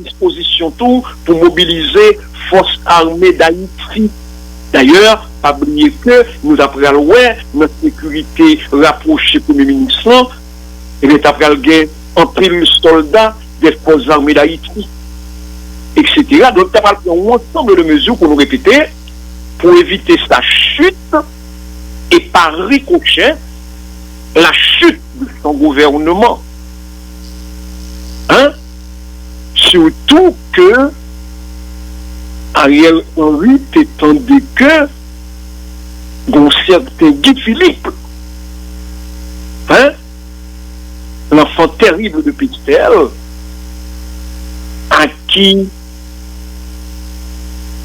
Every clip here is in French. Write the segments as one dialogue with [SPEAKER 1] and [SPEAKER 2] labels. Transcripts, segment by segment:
[SPEAKER 1] disposition tout pour mobiliser forces armées d'Haïti. D'ailleurs, pas oublier que nous après notre sécurité rapprochée Premier ministre, et nous après le en pile soldats des forces armées d'Haïti, etc. Donc, tu as pris un ensemble de mesures pour nous répéter pour éviter sa chute et par ricochet la chute de son gouvernement. Hein? Surtout que Ariel Henry t'étendait que d'un certain Guy Philippe, hein? L'enfant terrible de Pistel, à qui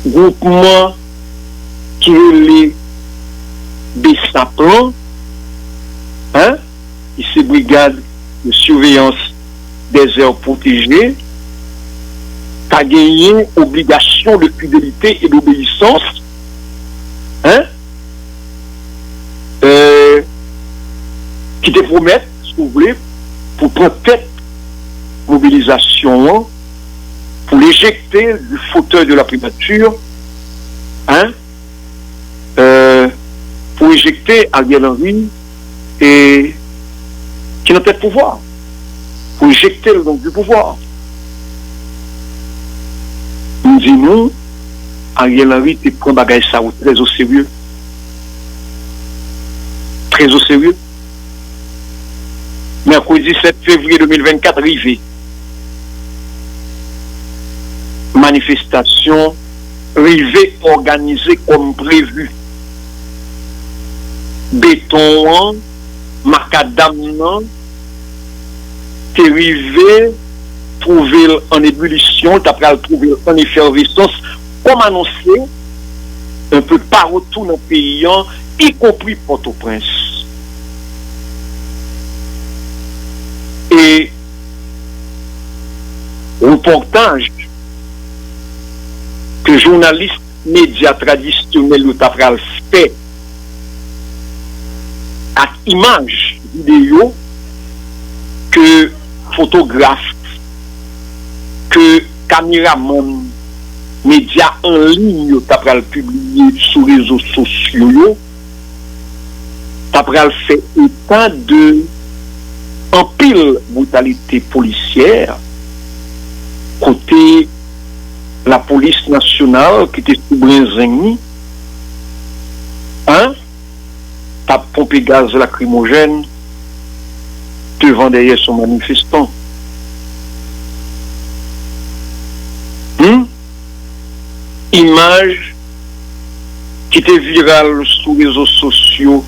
[SPEAKER 1] groupement qui est les Bessaplans, hein, et ces brigades de surveillance des aires protégées, a gagné obligation de fidélité et d'obéissance, hein, qui te promettent, si vous voulez, pour peut-être mobilisation, pour l'éjecter du fauteuil de la primature, hein, pour éjecter Ariel Henry et qui n'a pas de pouvoir, pour éjecter le donc du pouvoir. Nous disons, Ariel Henry te prend bagage ça très au sérieux. Très au sérieux. Mercredi 7 février 2024, arrivé. Manifestation arrivée organisée comme prévu. Béton, macadam, t'es arrivé, trouver en ébullition, t'as le trouver en effervescence, comme annoncé, un peu partout dans le pays, y compris Port-au-Prince. Et reportage que journalistes médias traditionnels ou t'apprennent fait à images vidéo que photographes, que caméramans, médias en ligne t'apprennent publier sur les réseaux sociaux, t'apprennent fait état de en pile brutalité policière côté la police nationale qui était sous Brinzigny, hein, t'as pompé gaz lacrymogène devant derrière son manifestant. Image qui était virale sur les réseaux sociaux.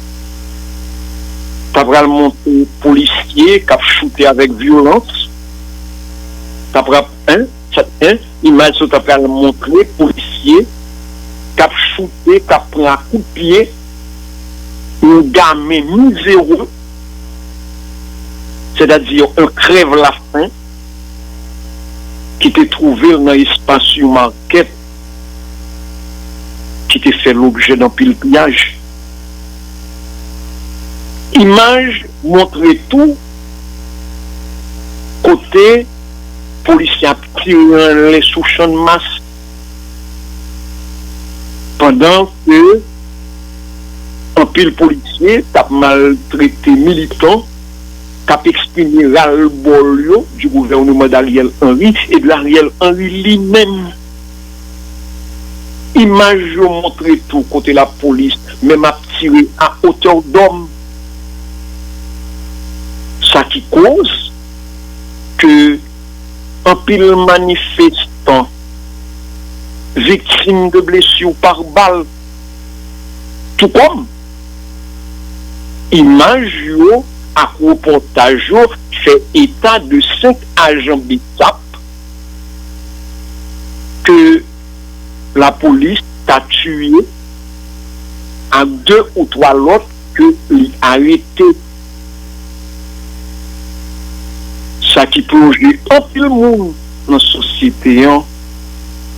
[SPEAKER 1] T'as pral monté policier qui a shooté avec violence. T'as pral image où t'as pral montré policier qui a shooté, qui a pris un coup de pied un gamin miséreux, c'est-à-dire un crève la faim qui t'est trouvé dans l'espace market qui t'est fait l'objet d'un pile pillage. Image montrer tout côté policiers tirant les sous-champs de masse pendant que un pile policier t'a maltraité militant t'a exprimé ras-le-bol du gouvernement d'Ariel Henry et de l'Ariel Henry lui-même. Image montrer tout côté la police même à tirer à hauteur d'homme. Ça qui cause que un pile manifestant victime de blessures par balle, tout comme image à reportage fait état de 5 agents BITAP que la police a tué à 2 ou 3 autres que l'arrêté. Ça qui plonge un peu le monde dans la société,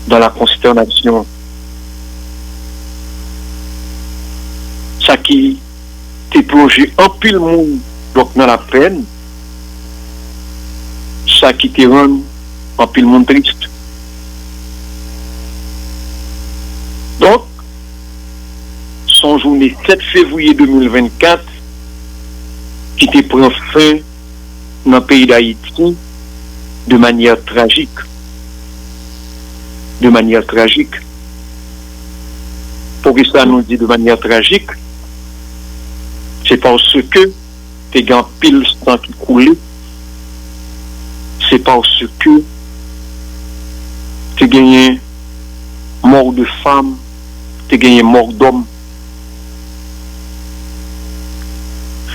[SPEAKER 1] dans la consternation. Ça qui t'est plongé un peu le monde donc dans la peine. Ça qui te rend en pile monde triste. Donc, son journée 7 février 2024, qui te prend fin dans le pays d'Haïti de manière tragique. De manière tragique. Pourquoi ça nous dit de manière tragique? C'est parce que t'es gagné pile sang qui coule. C'est parce que t'es gagné mort de femmes, t'es gagné mort d'hommes.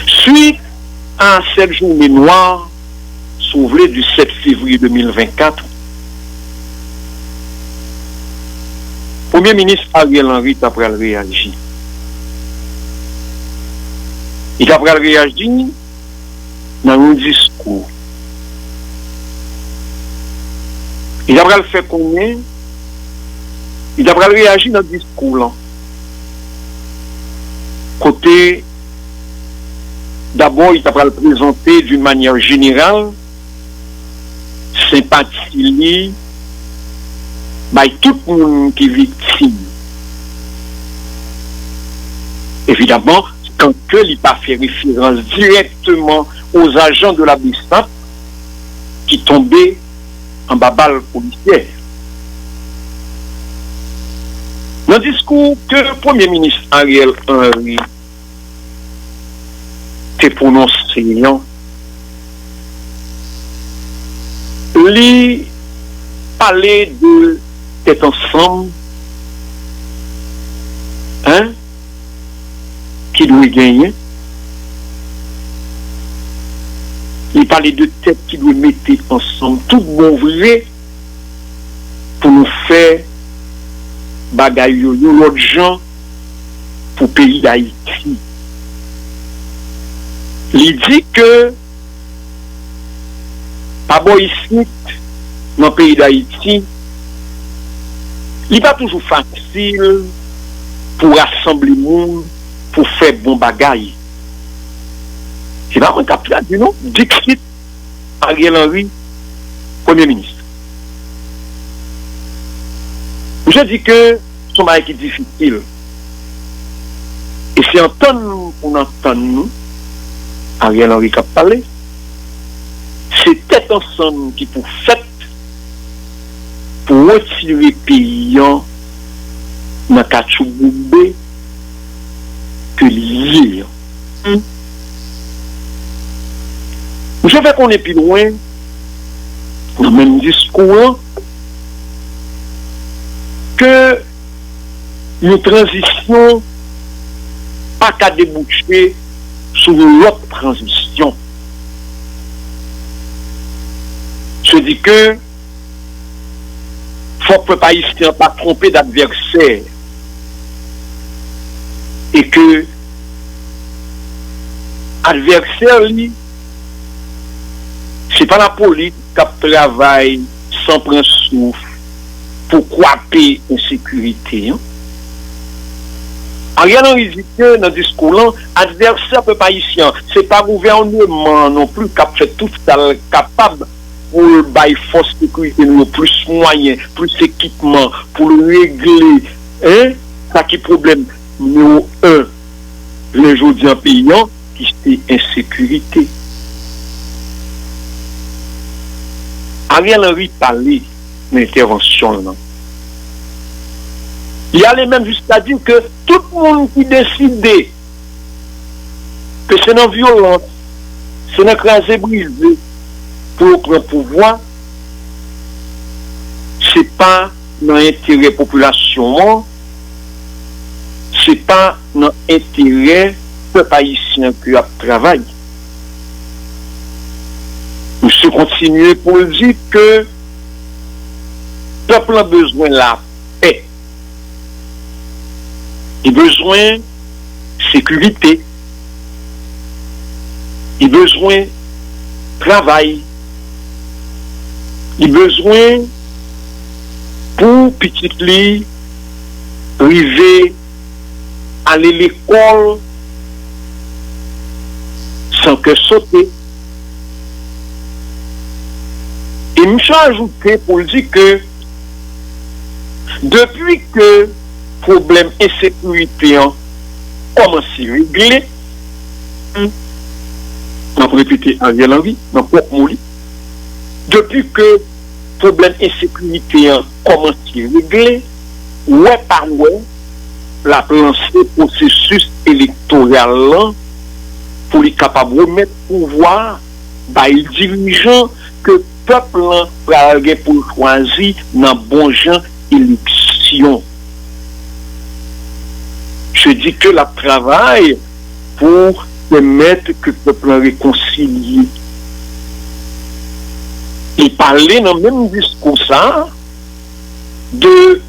[SPEAKER 1] Suite à cette journée noire, souvelée du 7 février 2024, Premier ministre Ariel Henry a réagi. Il a réagi dans un discours. Il a fait combien? Il a réagi dans le discours là. Côté, d'abord, il a présenté d'une manière générale sympathie by tout le monde qui est victime. Évidemment, quand il n'a pas fait référence directement aux agents de la BISTAP qui tombaient en baballe policière. Dans le discours que le Premier ministre Ariel Henry a prononcé, il parlait de tête ensemble, qui doit gagner. Il parlait de tête qui doit mettre ensemble tout bon vrai pour nous faire bagaille l'autre gens pour le pays d'Haïti. Il dit que pas bon ici dans le pays d'Haïti, il n'est pas toujours facile pour rassembler le monde, pour faire bon bagaille. C'est pas un cap du nom, Dixit Ariel Henry, Premier ministre. Je dis que son bail est difficile. Et c'est en temps qu'on entend nous, Ariel Henry qui a parlé, c'est tête ensemble qui pour faire pour retirer les pays dans le Kachouboumbé que lié. Je vais qu'on est plus loin dans le même discours que une transition pas qu'à déboucher sur l'autre transition. Je dis que faut que le pays ne soit pas trompé d'adversaire et que adversaire lui c'est pas la police qui travaille sans prendre souffle pour croiser l'insécurité. Ariel Henry dit que dans le discours là, adversaire peut pas ici, c'est pas gouvernement non plus qui fait tout ça capable pour le bail force sécurité, nous plus moyens, plus équipement, pour le régler, ça qui est problème numéro 1, le jour d'un paysan, qui c'est insécurité. Ariel Henry parlait de l'intervention là. Il allait même jusqu'à dire que tout le monde qui décide que c'est une violence, c'est une écrasé brisé pour le pouvoir, c'est pas dans l'intérêt population, c'est pas dans l'intérêt peuple haïtien qui a travaillé. Monsieur continue pour dire que le peuple a besoin de la paix. Il a besoin de sécurité. Il a besoin de travail. Il a besoin pour petit lit arriver aller à l'école sans que sauter. Et Michel a ajouté pour dire que depuis que le problème insécurité a commencé à régler, on peut répéter Ariel Henry, dans Port-Mouli, depuis que le problème insécurité a commencé à régler, ouais par ouais, la lancé processus électoral là, pour les capables de remettre pouvoir par les dirigeants que le peuple va pour choisir dans bon genre élection. Je dis que la travail pour permettre que le peuple réconcilie. Et parler dans le même discours ça de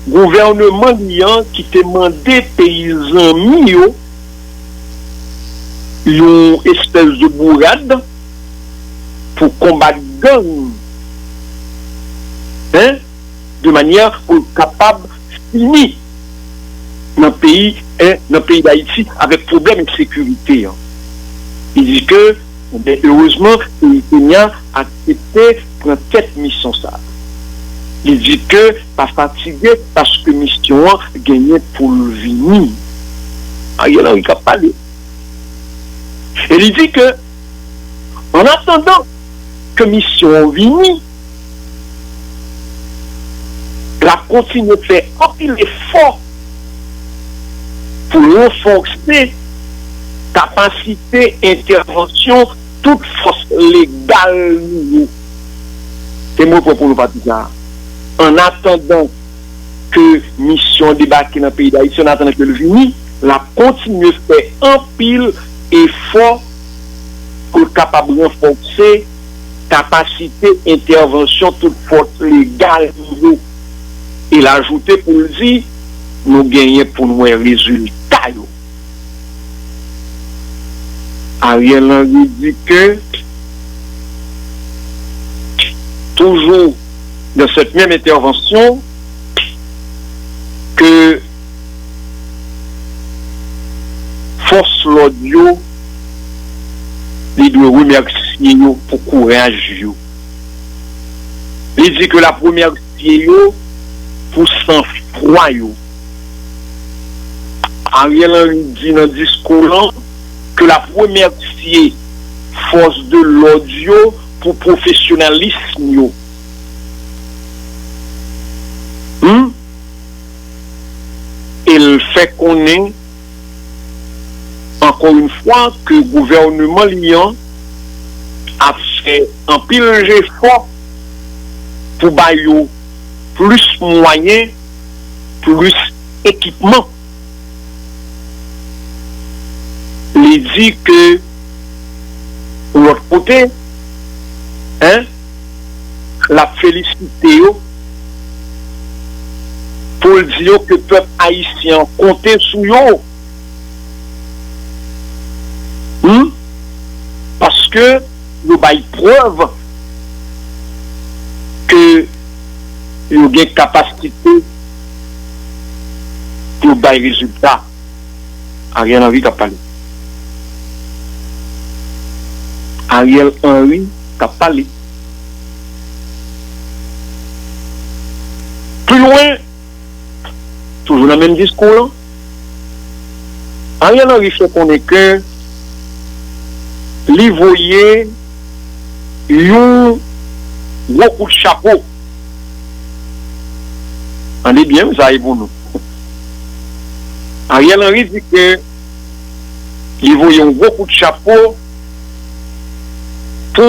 [SPEAKER 1] gouvernement liant qui demandait paysans mio une espèce de bourrade pour combattre gang, hein, de manière pour être capable de finir dans le pays d'Haïti avec problème de sécurité. Hein. Il dit que, heureusement, le Kenya a accepté pour cette mission ça. Il dit que pas fatigué parce que mission a gagné pour le venir. Ah, il a parlé. Et il dit que, en attendant que mission vienne, la continue de faire un pile effort pour renforcer capacité intervention toute force légale. C'est moi pour nous partir là. En attendant que mission débarque dans le pays d'Haïti, en attendant que le vienne, la continue de faire un pile effort pour capable de renforcer capacité intervention toute force légale et l'ajouter pour le dire nous gagnons pour nous un résultat. Ariel Henry dit que toujours dans cette même intervention que force l'audio il doit remercier pour courage. Il dit que la première remercier pour sang-froid. Ariel Henry dit dans le discours que la première force de l'audio pour professionnalisme. Et le fait qu'on est encore une fois que le gouvernement liant a fait un pile d'efforts pour bailler plus moyens, plus équipement. Il dit que, de l'autre côté, la félicité pour dire que le peuple haïtien comptait sur eux. Parce que nous avons preuve que nous avons une capacité pour faire des résultats. Ariel Henry a parlé. Ariel Henry a parlé. Plus loin, toujours dans le même discours, Ariel Henry fait qu'on est que les voyez un gros coup de chapeau. On est bien, vous avez pour nous. Ariel Henry dit que les voyez un gros coup de chapeau pour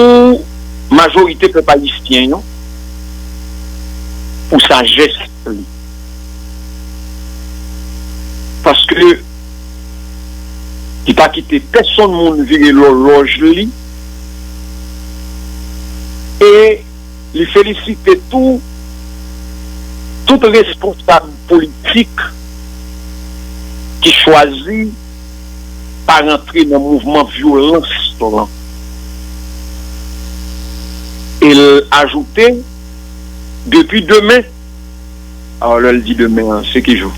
[SPEAKER 1] la majorité des Palestiniens, pour sa geste. Parce que il n'a pas quitté personne monde virer l'horloge li et il félicite tout responsable politique qui choisit par entrer dans le mouvement violence. Il ajoutait depuis demain, alors là il dit demain, c'est qui joue.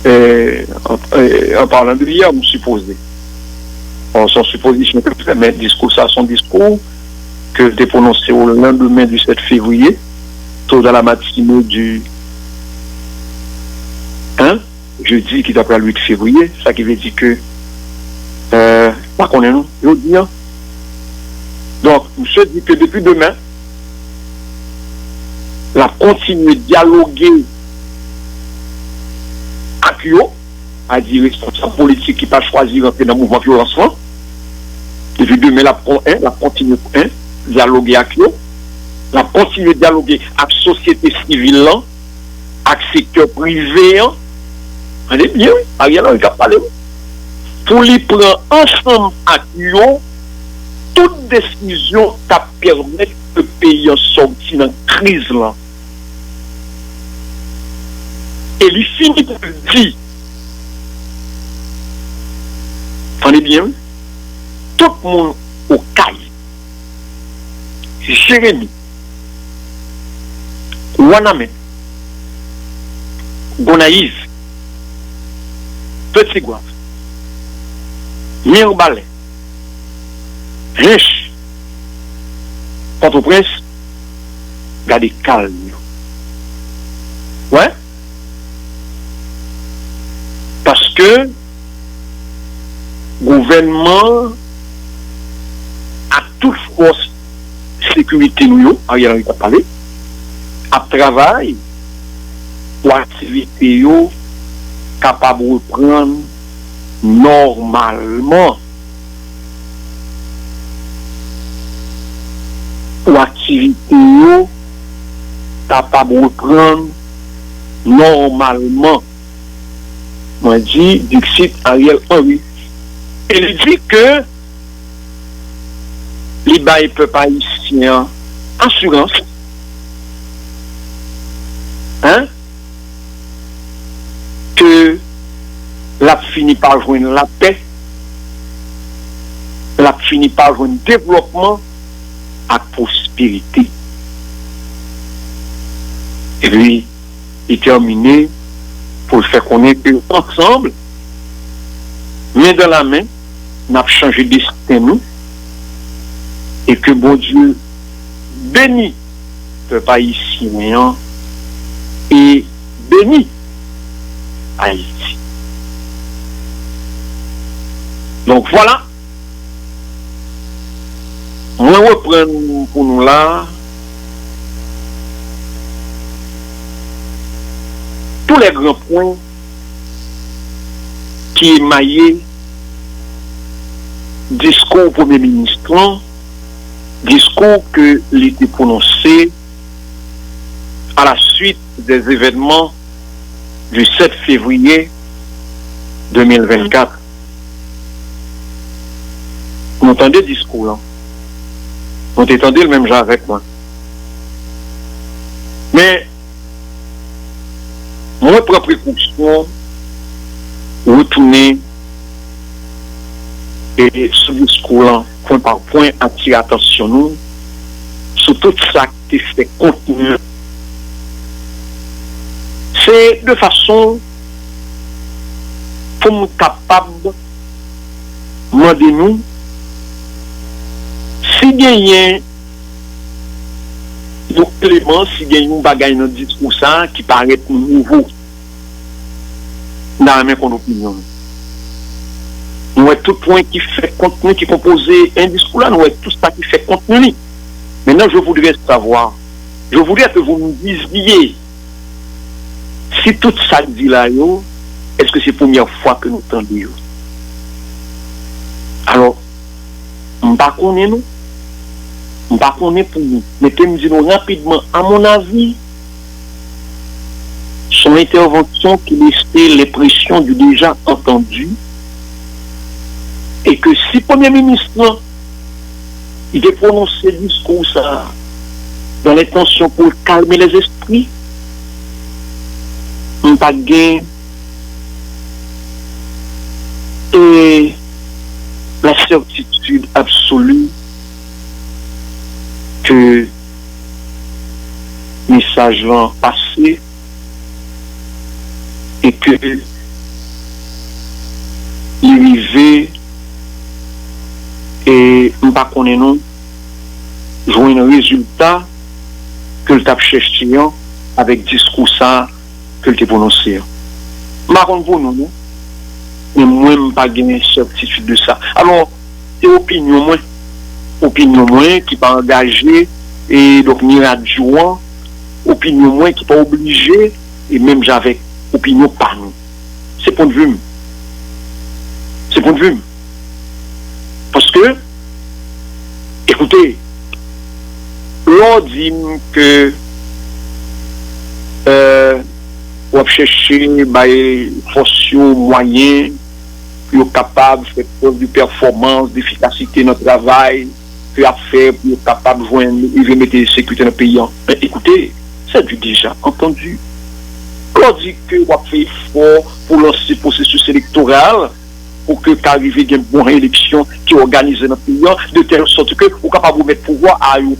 [SPEAKER 1] En parlant de hier, on supposait. Son supposition, mais discours, ça, son discours, que était prononcé au lendemain du 7 février, tout dans la matinée du jeudi qui d'après le 8 février, ça qui veut dire que pas qu'on est nous, je veux dire. Donc, je dis que depuis demain, la continuer de dialoguer avec eux, à dire responsable politique qui pas choisi rentrer dans le mouvement violence. Depuis demain, la continue dialoguer avec eux, la continue de dialoguer avec la société civile, avec le secteur privé. On est bien, Ariel Henry a parlé. Pour les prendre ensemble avec eux, toute décision qui permet que le pays en sorti dans la crise là. Et il finit par dire, on est bien, tout le monde au caille, Jérémy, Waname, Gonaïve, Petit Gouave, Mirbalais, Riche, Port-au-Prince, gardez calme. Ouais? Parce que gouvernement a toute force sécurité nous, Ariel Henry a parlé, à travail pour activité capable de reprendre normalement. Pour activité capable de reprendre normalement. Moi dit Dixit Ariel Henry. Il dit que les bails peuple haïtien assurance, que la fini par joindre la paix, la fini par joindre développement à prospérité. Et puis, il terminé pour faire connaître ensemble, main dans la main, nous avons changé de destin nous, et que bon Dieu bénit le pays haïtien et bénit Haïti. Donc voilà, on reprend pour nous là tous les grands points qui émaillaient discours au Premier ministre, discours que l'était prononcé à la suite des événements du 7 février 2024. Vous entendez le discours là? Vous entendez le même genre avec moi? Mais moi, je prends précaution, retourner et ce discours-là, point par point, attirer attention nous sur tout ça qui fait contenu. C'est de façon pour nous capables de demander nous si gagne un élément, si gagne un bagage dans le discours ça qui paraît nouveau dans la même opinion. Nous avons tout point qui fait contenu, qui compose un discours là, nous avons tout ça qui fait contenu. Maintenant, je voudrais savoir, je voudrais que vous me disiez si tout ça dit là, est-ce que c'est la première fois que nous entendons? Alors, je ne sais pas nous. Je ne sais pas pour nous. Mettez-moi disons rapidement, à mon avis, son intervention qui laissait l'impression du déjà entendu, et que si le Premier ministre il a prononcé le discours ça, dans l'intention pour calmer les esprits, on n'a pas gain et la certitude absolue que le message va passer et que l'arrivée et nous ne connaissons jouer un résultat que le tape cherché avec discours ça que le prononcé. Marron pour nous, mais moi je pas gagner certitude de ça. Alors c'est opinion moins qui pas engagé et donc ni radio, opinion moins qui pas obligé et même j'avais opinion pas nous. C'est point de vue. C'est point de vue. Parce que écoutez, l'on dit que on va chercher des forces moyens pour être capable de faire preuve de performance, d'efficacité dans le travail, pour faire pour être capable de joindre et mettre la sécurité dans le pays. Mais écoutez, c'est du déjà entendu. On dit que on va faire effort pour lancer le processus électoral pour que qu'arrive une bonne élection qui est organisée dans le pays, de telle sorte que vous capable de mettre pouvoir à une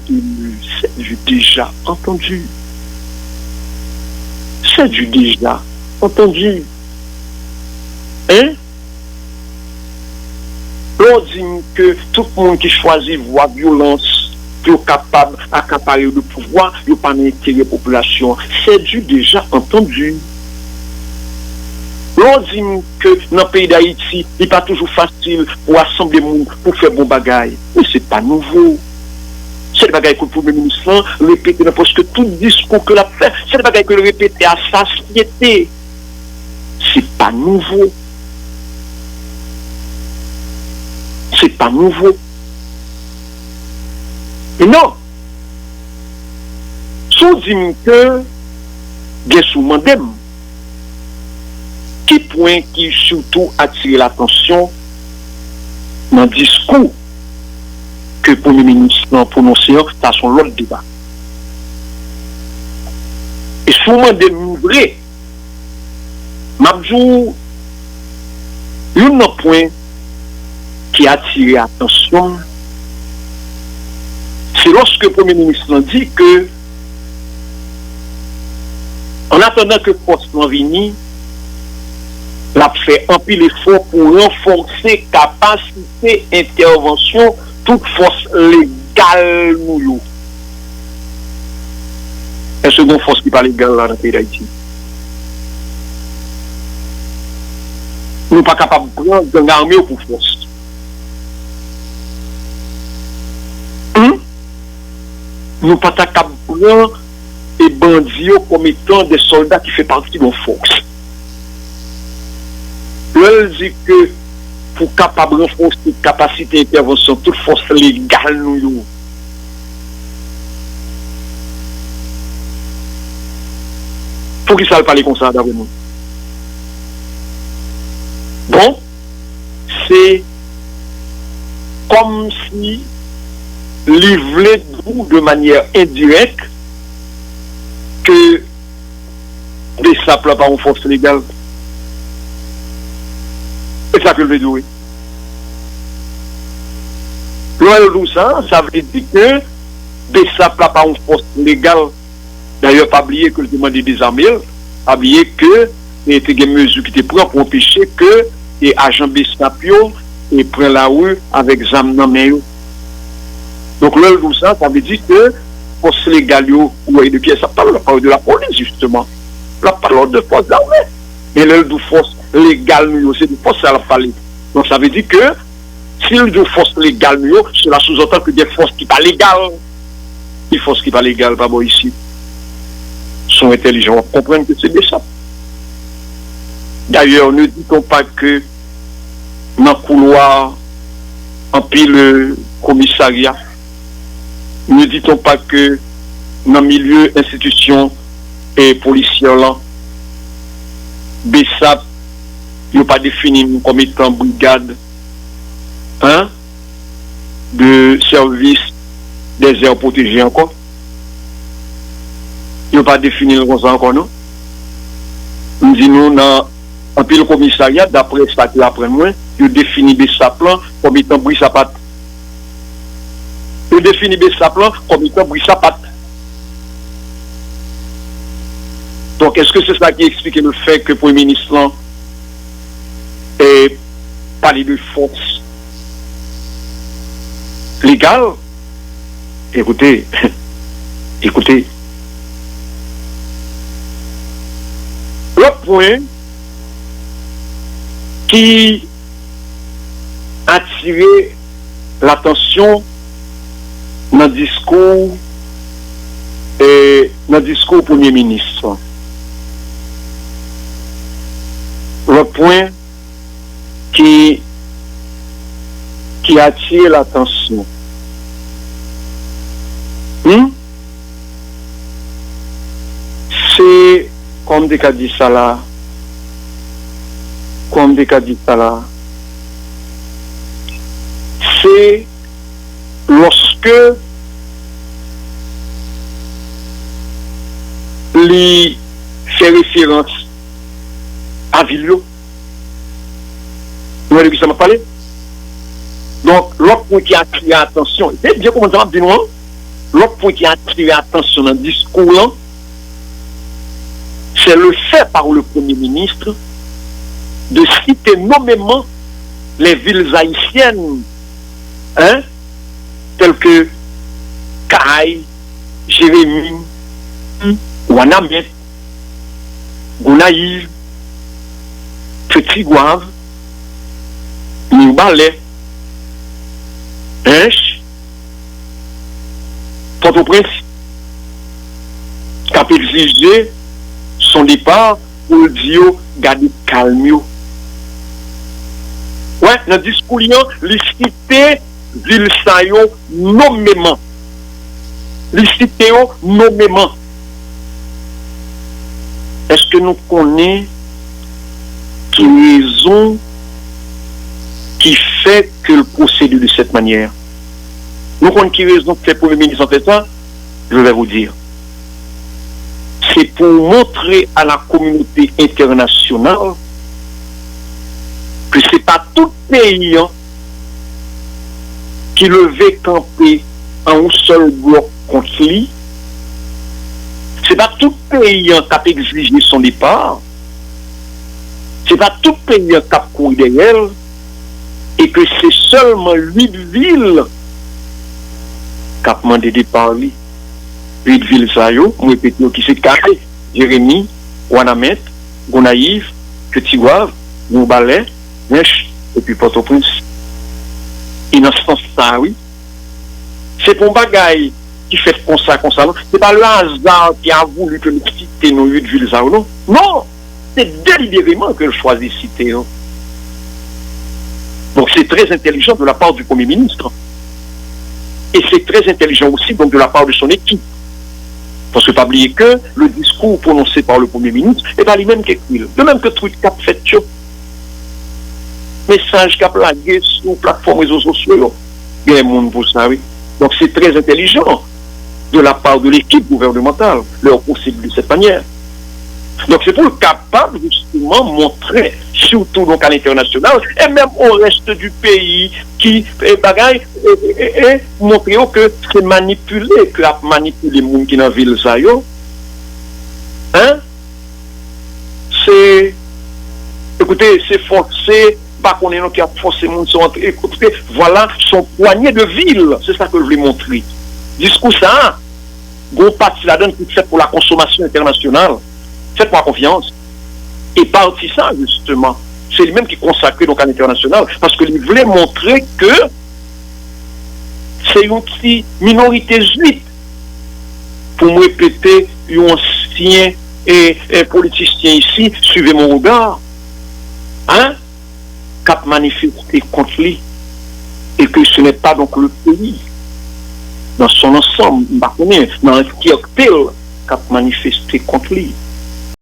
[SPEAKER 1] c'est du déjà entendu. C'est du déjà entendu. Hein? On dit que tout le monde qui choisit voie violence pour capable d'accaparer le pouvoir, il n'y a pas d'intérêt la population. C'est du déjà entendu. On dit que dans le pays d'Haïti, il n'est pas toujours facile pour assembler le monde pour faire bon bagaille. Mais ce n'est pas nouveau. C'est le bagaille que le Premier ministre répète dans presque tout discours que l'a fait. C'est le bagaille que le répète à sa société. C'est pas nouveau. C'est pas nouveau. Et non. Si on dit que, bien souvent, qui point qui surtout attire l'attention dans le discours que le Premier ministre a prononcé, dans son autre débat. Et souvent des vrai, Mabjou, un point qui attire l'attention, c'est lorsque le Premier ministre dit que, en attendant que force n'en vienne, l'a fait un pile effort pour renforcer capacité d'intervention toute force légale nous. Est-ce que une force qui pas légale là dans le pays d'Haïti? Nous ne sommes pas capables de prendre une armée pour force. Nous ne sommes pas capables de prendre des bandits comme étant des soldats qui font partie de nos forces. Elle dit que pour capable de renforcer la capacité d'intervention, toute force légale nous. Pour qui ça ne parle comme ça d'après nous? Bon, c'est comme si livré de manière indirecte que des saples par une force légale. C'est ça que je veux dire. Tout ça, ça veut dire que des saples par une force légale, d'ailleurs, pas oublier que le demande des armées, pas oublier que il y a des mesures qui étaient prises pour empêcher que les agents Bessapio prennent la rue avec zam dans main. Donc là, tout ça, ça veut dire que force légale, ou de qui ça parle de la police, justement. La parole de force d'armée. Et là, de force légale, c'est de force à la parler. Donc ça veut dire que si il y a force légale, cela sous-entend que des forces qui ne sont pas légales. Les forces qui ne sont pas légales, pas bon ici, sont intelligents, comprennent que c'est des ça. D'ailleurs, ne dit-on pas que dans le couloir, en pile commissariat, ne dit-on pas que dans le milieu institution et policière là, BESAP, il n'y a pas défini comme étant brigade de service des aires protégées encore. Il n'y a pas défini comme ça encore, non? Nous disons, dans un pile commissariat, d'après ça que après moi, il définit BESAP comme étant brisapat. Il définit BESAP comme étant brisapat. Donc, est-ce que c'est ça qui explique le fait que le Premier ministre ait parlé de force légale? écoutez, écoutez. L'autre point qui a attiré l'attention dans le discours Premier ministre. Le point qui a attiré l'attention. C'est comme des cas dit ça là. C'est lorsque il fait référence à Vilio. Vous voyez de qui ça m'a parlé? Donc, l'autre point qui a attiré l'attention, c'est bien comment ça m'a dit non? L'autre point qui a attiré l'attention dans le discours, c'est le fait par le Premier ministre de citer nommément les villes haïtiennes, telles que Caille, Jérémy, Ouanamet, Gonaïve, Petit Gouave, Nimbalais, Hinche, Port-au-Prince, qui a exigé son départ pour dire garder calme. Ouais, dans le discours, il cité ville Sayo nommément. Il cité nommément. Est-ce que nous connaissons qui raison qui fait que le procédé de cette manière? Nous connaissons qui raison que le Premier ministre en fait ça? Je vais vous dire. C'est pour montrer à la communauté internationale que ce n'est pas tout pays qui levait camper en un seul bloc contre lui. Ce n'est pas tout pays qui a exigé son départ. Ce n'est pas tout pays qui a couru derrière. Et que c'est seulement 8 villes qui ont demandé départ. 8 villes, ça y est, répétons qui c'est Carré, Jérémy, Ouanamet, Gonaïve, Petit Gouave, Nimbalais, Hinche, et puis Port-au-Prince. Et dans ce sens-là, oui, c'est pour bagaille qui fait comme ça, non. C'est pas le hasard qui a voulu que nous citions nos 8 villes, ça ou non. Non, c'est délibérément que je choisis de citer. Non? Donc c'est très intelligent de la part du Premier ministre. Et c'est très intelligent aussi donc de la part de son équipe. Parce que pas oublier que le discours prononcé par le Premier ministre est pas lui-même qui écrit. De même que truc cap fait message cap lagué sur plateforme réseaux sociaux. Il y a un monde pour ça, oui. Donc c'est très intelligent de la part de l'équipe gouvernementale, leur procéder de cette manière. Donc c'est pour le capable justement montrer, surtout donc à l'international, et même au reste du pays, qui bagaille et montrer que c'est manipulé, que a manipulé les gens qui dans la ville ça yo. C'est écoutez, c'est forcé, pas qu'on est qui a forcé les gens écoutez, voilà son poignet de ville, c'est ça que je voulais montrer. Discours ça, gros parti là-dedans qui fait pour la consommation internationale. Faites-moi confiance. Et parti ça, justement, c'est lui-même qui consacre donc à l'international, parce qu'il voulait montrer que c'est une petite minorité juive. Pour me répéter, un ancien et politicien ici, suivez mon regard, cap manifesté contre lui, et que ce n'est pas donc le pays, dans son ensemble, dans le qui cap manifesté contre lui.